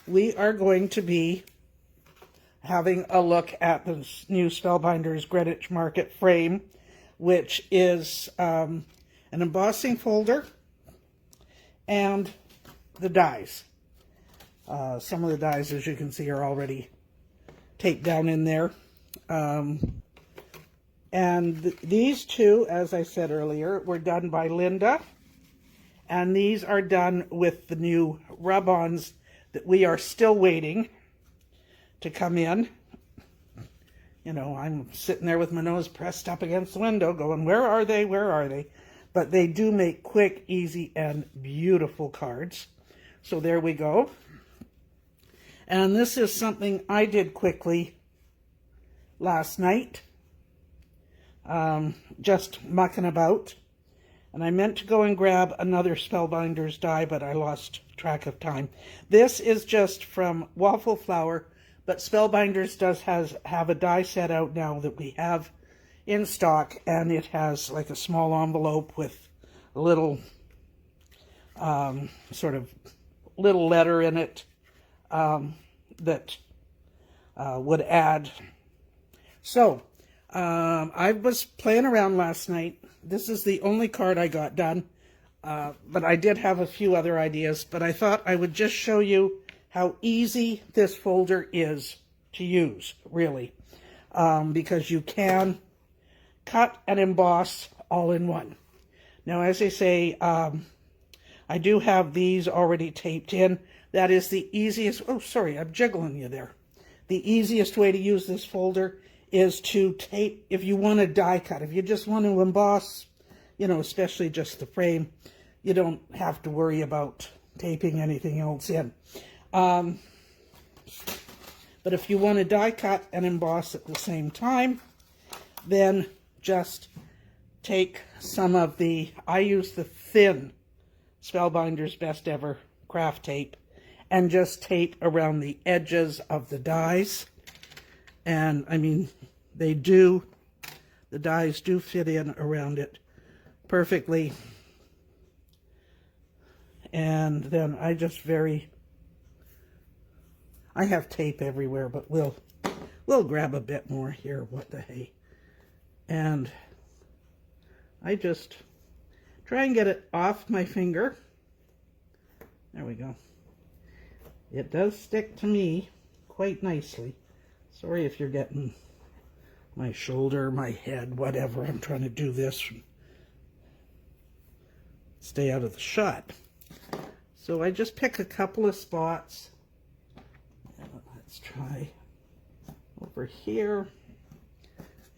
we are going to be having a look at the new Spellbinders Greenwich Market frame, which is an embossing folder and the dies. Some of the dies, as you can see, are already taped down in there. These two, as I said earlier, were done by Linda. And these are done with the new rub-ons that we are still waiting to come in. You know, I'm sitting there with my nose pressed up against the window going, where are they? Where are they? But they do make quick, easy, and beautiful cards. So there we go. And this is something I did quickly last night. Just mucking about. And I meant to go and grab another Spellbinders die, but I lost track of time. This is just from Waffle Flower, but Spellbinders does have a die set out now that we have in stock, and it has like a small envelope with a little sort of little letter in it that would add. So I was playing around last night. This is the only card I got done, but I did have a few other ideas, but I thought I would just show you how easy this folder is to use, really, because you can cut and emboss all in one. Now, as I say, I do have these already taped in. That is the easiest. Oh, sorry, I'm jiggling you there. The easiest way to use this folder is to tape, if you want to die cut. If you just want to emboss, you know, especially just the frame, you don't have to worry about taping anything else in. But if you want to die cut and emboss at the same time, then just take some of the, I use the thin Spellbinders Best Ever craft tape, and just tape around the edges of the dies. And I mean, the dies do fit in around it perfectly. And then I have tape everywhere, but we'll grab a bit more here. What the hey? And I just try and get it off my finger. There we go. It does stick to me quite nicely. Sorry if you're getting my shoulder, my head, whatever. I'm trying to do this. Stay out of the shot. So I just pick a couple of spots. Let's try over here.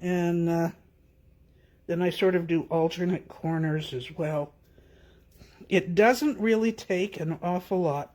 And then I sort of do alternate corners as well. It doesn't really take an awful lot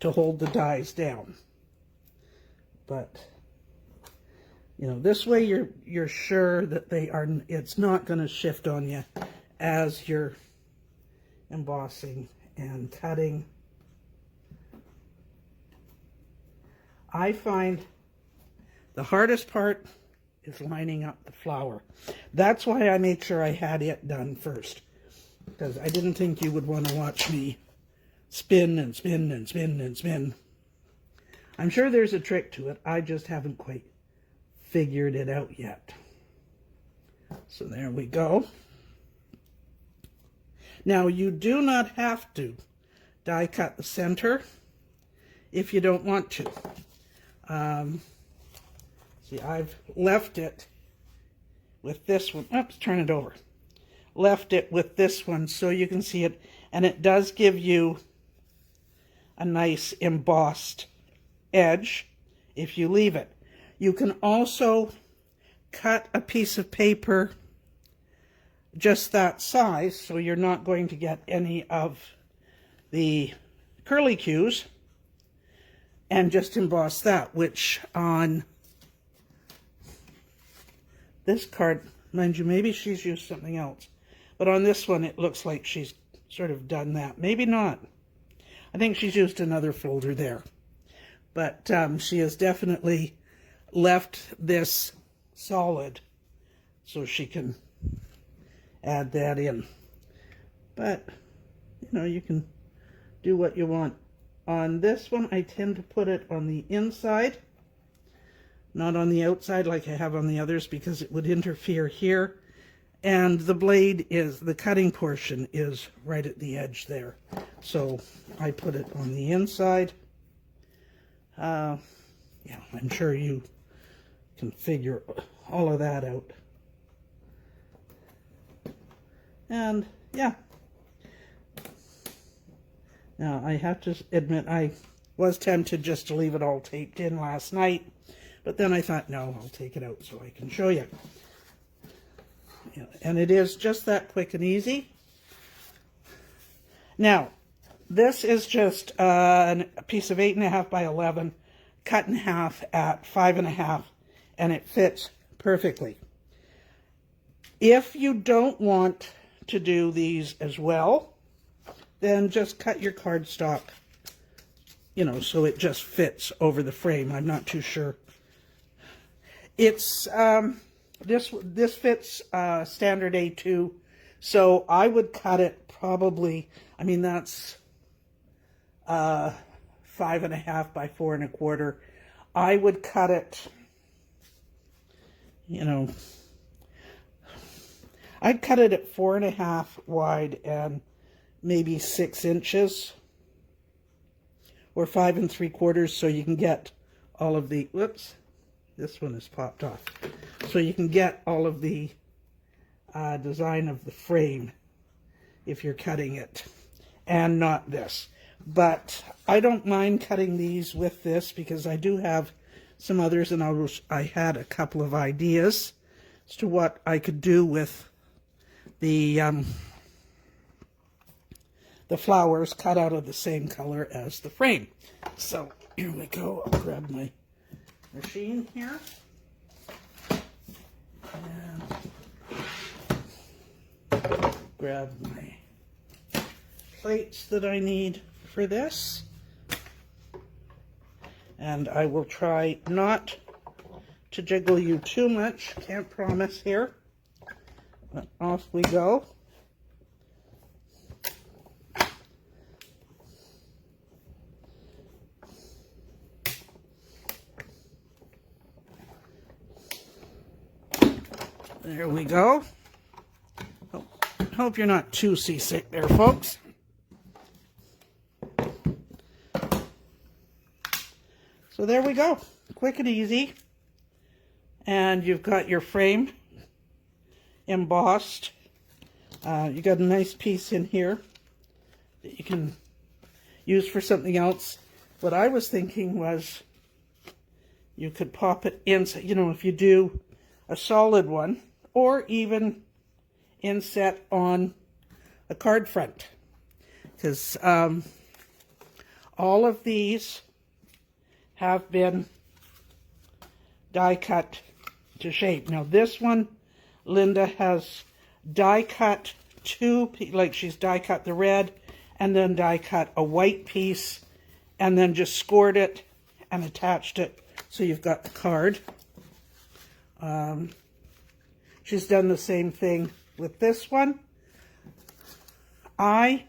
to hold the dies down. But, you know, this way you're sure that it's not going to shift on you as you're embossing and cutting. I find the hardest part is lining up the flower. That's why I made sure I had it done first, because I didn't think you would want to watch me spin and spin and spin and spin. I'm sure there's a trick to it. I just haven't quite figured it out yet. So there we go. Now, you do not have to die cut the center if you don't want to. See, I've left it with this one. Oops, turn it over. Left it with this one so you can see it. And it does give you a nice embossed edge if you leave it. You can also cut a piece of paper just that size, so you're not going to get any of the curlicues, and just emboss that, which on this card, mind you, maybe she's used something else, but on this one it looks like she's sort of done that. Maybe not. I think she's used another folder there. But she has definitely left this solid so she can add that in. But, you know, you can do what you want on this one, I tend to put it on the inside, not on the outside like I have on the others, because it would interfere here. And the blade is, the cutting portion is right at the edge there. So I put it on the inside. Yeah, I'm sure you can figure all of that out. And yeah. Now I have to admit, I was tempted just to leave it all taped in last night, but then I thought, no, I'll take it out so I can show you. Yeah, and it is just that quick and easy. Now, this is just a piece of 8.5 by 11, cut in half at 5.5, and it fits perfectly. If you don't want to do these as well, then just cut your cardstock, you know, so it just fits over the frame. I'm not too sure. It's this fits standard A2, so I would cut it probably, I mean, that's 5.5 by 4.25. I would cut it, you know, I'd cut it at 4.5 wide and maybe 6 inches, or 5 3/4, so you can get all of the, whoops, this one is popped off. So you can get all of the design of the frame if you're cutting it, and not this. But I don't mind cutting these with this because I do have some others, and I had a couple of ideas as to what I could do with the flowers cut out of the same color as the frame. So here we go. I'll grab my machine here. And grab my plates that I need for this. And I will try not to jiggle you too much. Can't promise here. But off we go. There we go. Hope you're not too seasick there, folks. So there we go. Quick and easy. And you've got your frame embossed. You got a nice piece in here that you can use for something else. What I was thinking was you could pop it in, you know, if you do a solid one, or even inset on a card front, because all of these have been die cut to shape. Now this one, Linda has die cut like she's die cut the red and then die cut a white piece and then just scored it and attached it so you've got the card. She's done the same thing with this one. I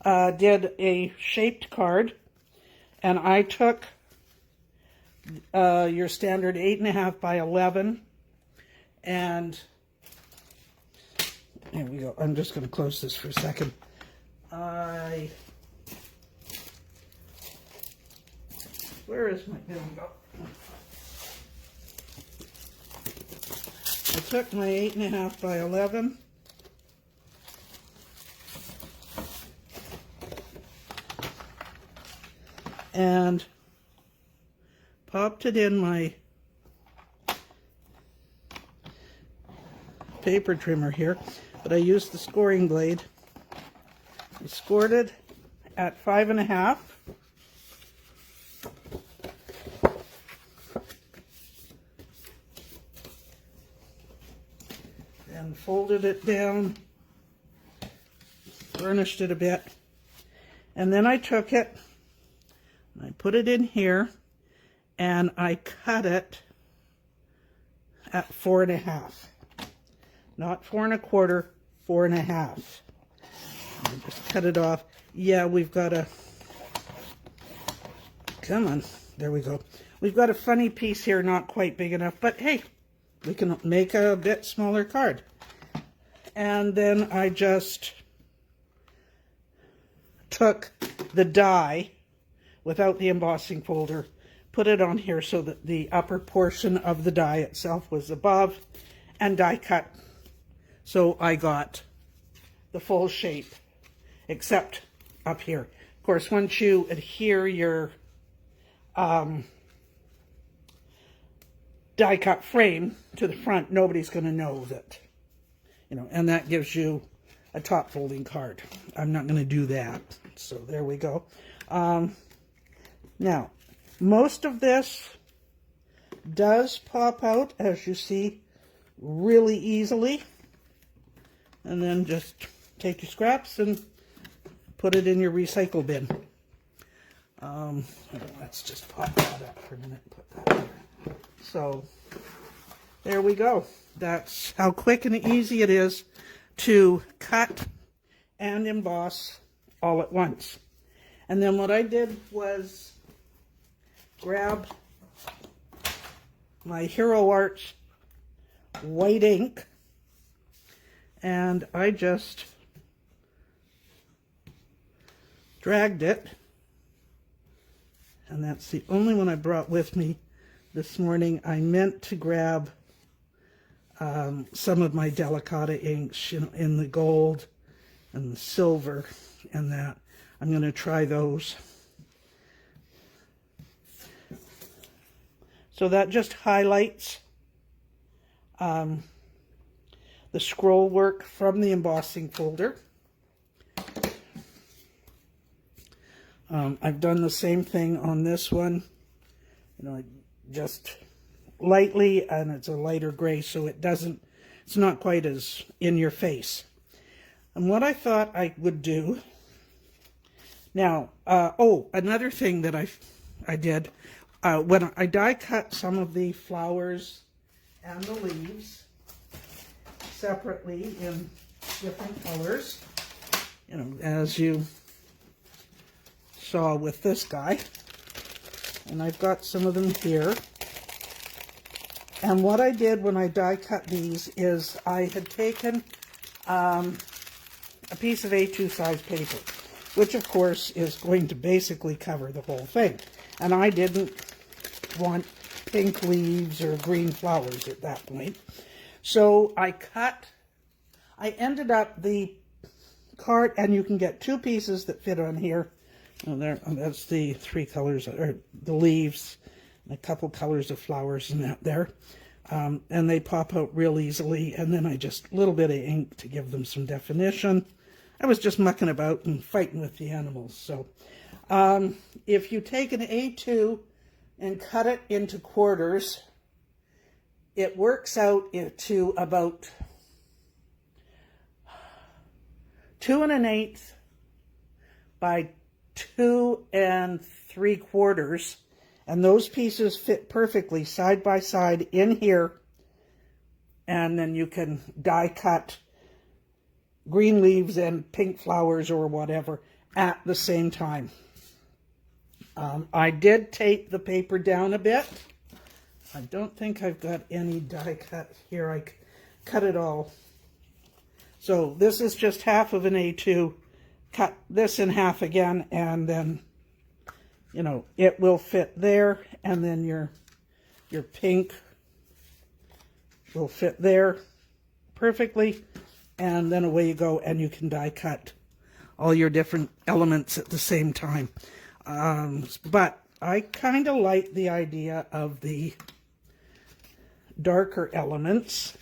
did a shaped card, and I took your standard 8.5 by 11, and there we go. I'm just going to close this for a second. Where is my, there we go. I took my 8.5 by 11 and popped it in my paper trimmer here, but I used the scoring blade. I scored it at 5.5. And folded it down, burnished it a bit, and then I took it and I put it in here and I cut it at 4.5, not 4.25, 4.5. I just cut it off, Yeah, we've got a, come on, there we go. We've got a funny piece here, not quite big enough, but hey, we can make a bit smaller card. And then I just took the die without the embossing folder, put it on here so that the upper portion of the die itself was above, and die cut. So I got the full shape, except up here. Of course, once you adhere your die cut frame to the front, nobody's going to know that, you know, and that gives you a top folding card. I'm not going to do that. So there we go. Now, most of this does pop out, as you see, really easily. And then just take your scraps and put it in your recycle bin. Let's just pop that up for a minute and put that there. So, there we go. That's how quick and easy it is to cut and emboss all at once. And then what I did was grab my Hero Arts white ink, and I just dragged it, and that's the only one I brought with me this morning. I meant to grab some of my Delicata inks, you know, in the gold and the silver and that. I'm going to try those. So that just highlights the scroll work from the embossing folder. I've done the same thing on this one, you know, just lightly, and it's a lighter gray, so it's not quite as in your face. And what I thought I would do now, another thing that I did, when I die cut some of the flowers and the leaves separately in different colors, you know, as you saw with this guy, and I've got some of them here. And what I did when I die cut these is I had taken a piece of A2 size paper, which of course is going to basically cover the whole thing. And I didn't want pink leaves or green flowers at that point. So I ended up the card, and you can get two pieces that fit on here. Oh, that's the three colors, or the leaves, and a couple colors of flowers and that there. And they pop out real easily, and then I just a little bit of ink to give them some definition. I was just mucking about and fighting with the animals. So if you take an A2 and cut it into quarters, it works out to about 2 1/8 by 2 3/4, and those pieces fit perfectly side by side in here, and then you can die cut green leaves and pink flowers or whatever at the same time. I did tape the paper down a bit. I don't think I've got any die cut here. I cut it all. So this is just half of an A2. Cut this in half again, and then, you know, it will fit there, and then your pink will fit there perfectly, and then away you go, and you can die cut all your different elements at the same time. But I kind of like the idea of the darker elements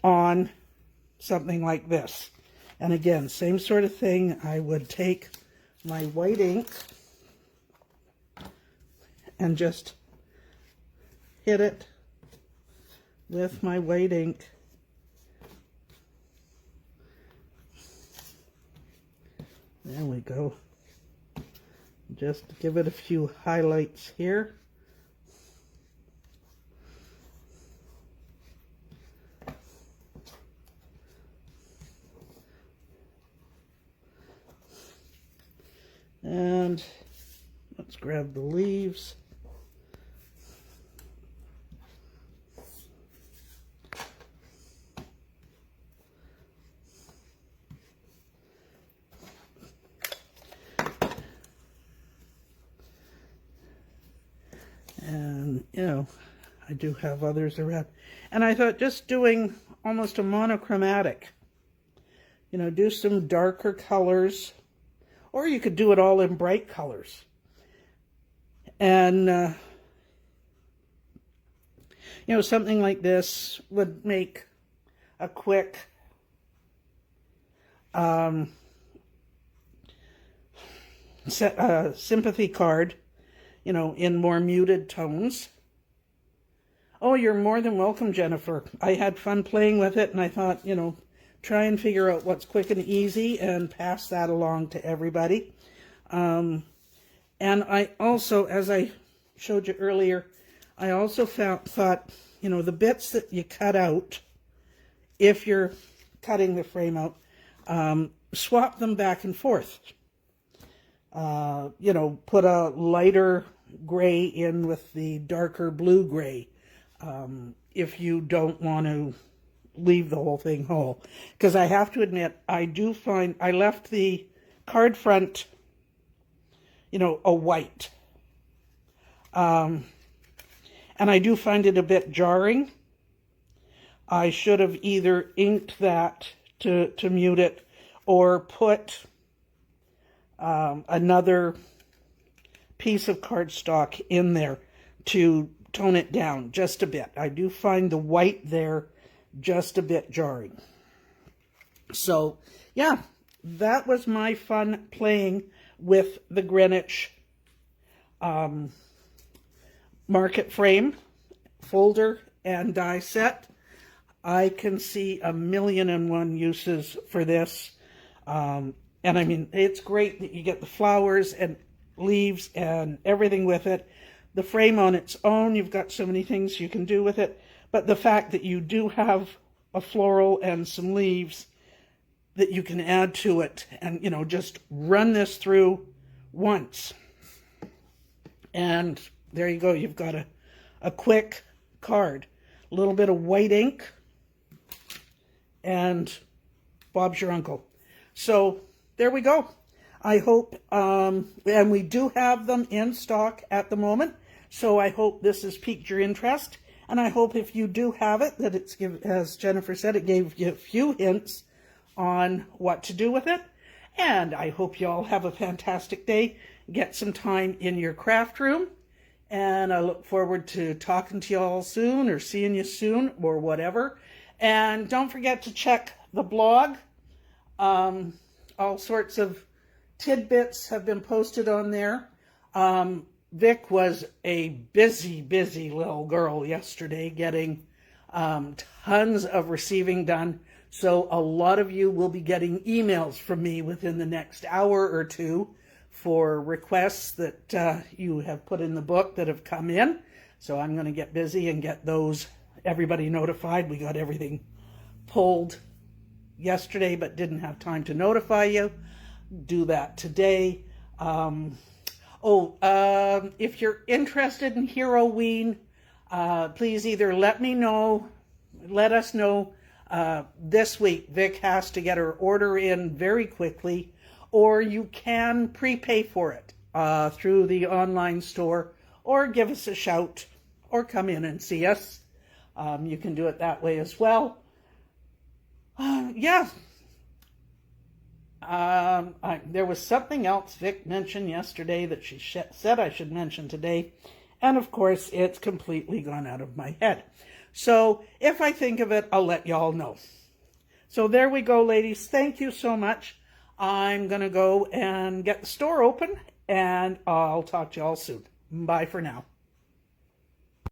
on something like this. And again, same sort of thing. I would take my white ink and just hit it with my white ink. There we go. Just give it a few highlights here. And let's grab the leaves. And, you know, I do have others around. And I thought just doing almost a monochromatic, you know, do some darker colors, or you could do it all in bright colors. And, you know, something like this would make a quick sympathy card, you know, in more muted tones. Oh, you're more than welcome, Jennifer. I had fun playing with it, and I thought, you know, try and figure out what's quick and easy and pass that along to everybody. And I also, as I showed you earlier, I also thought, you know, the bits that you cut out, if you're cutting the frame out, swap them back and forth. You know, put a lighter gray in with the darker blue gray, if you don't want to leave the whole thing whole. Because I have to admit, I do find, I left the card front, you know, a white. And I do find it a bit jarring. I should have either inked that to mute it, or put another piece of cardstock in there to tone it down just a bit. I do find the white there just a bit jarring. So, yeah, that was my fun playing with the Greenwich market frame, folder, and die set. I can see 1,000,001 uses for this. And I mean, it's great that you get the flowers and leaves and everything with it. The frame on its own, you've got so many things you can do with it. But the fact that you do have a floral and some leaves that you can add to it, and, you know, just run this through once. And there you go. You've got a quick card. A little bit of white ink, and Bob's your uncle. So there we go. I hope, and we do have them in stock at the moment, so I hope this has piqued your interest, and I hope if you do have it, that it's, as Jennifer said, it gave you a few hints on what to do with it, and I hope you all have a fantastic day. Get some time in your craft room, and I look forward to talking to you all soon, or seeing you soon, or whatever. And don't forget to check the blog. All sorts of tidbits have been posted on there. Vic was a busy little girl yesterday, getting tons of receiving done. So a lot of you will be getting emails from me within the next hour or two for requests that you have put in the book that have come in. So I'm going to get busy and get those, everybody notified. We got everything pulled yesterday, but didn't have time to notify you. Do that today. If you're interested in Hero-ween, please either let us know this week. Vic has to get her order in very quickly, or you can prepay for it through the online store, or give us a shout, or come in and see us. You can do it that way as well. Yeah. There was something else Vic mentioned yesterday that she said I should mention today. And of course, it's completely gone out of my head. So if I think of it, I'll let y'all know. So there we go, ladies. Thank you so much. I'm going to go and get the store open, and I'll talk to y'all soon. Bye for now.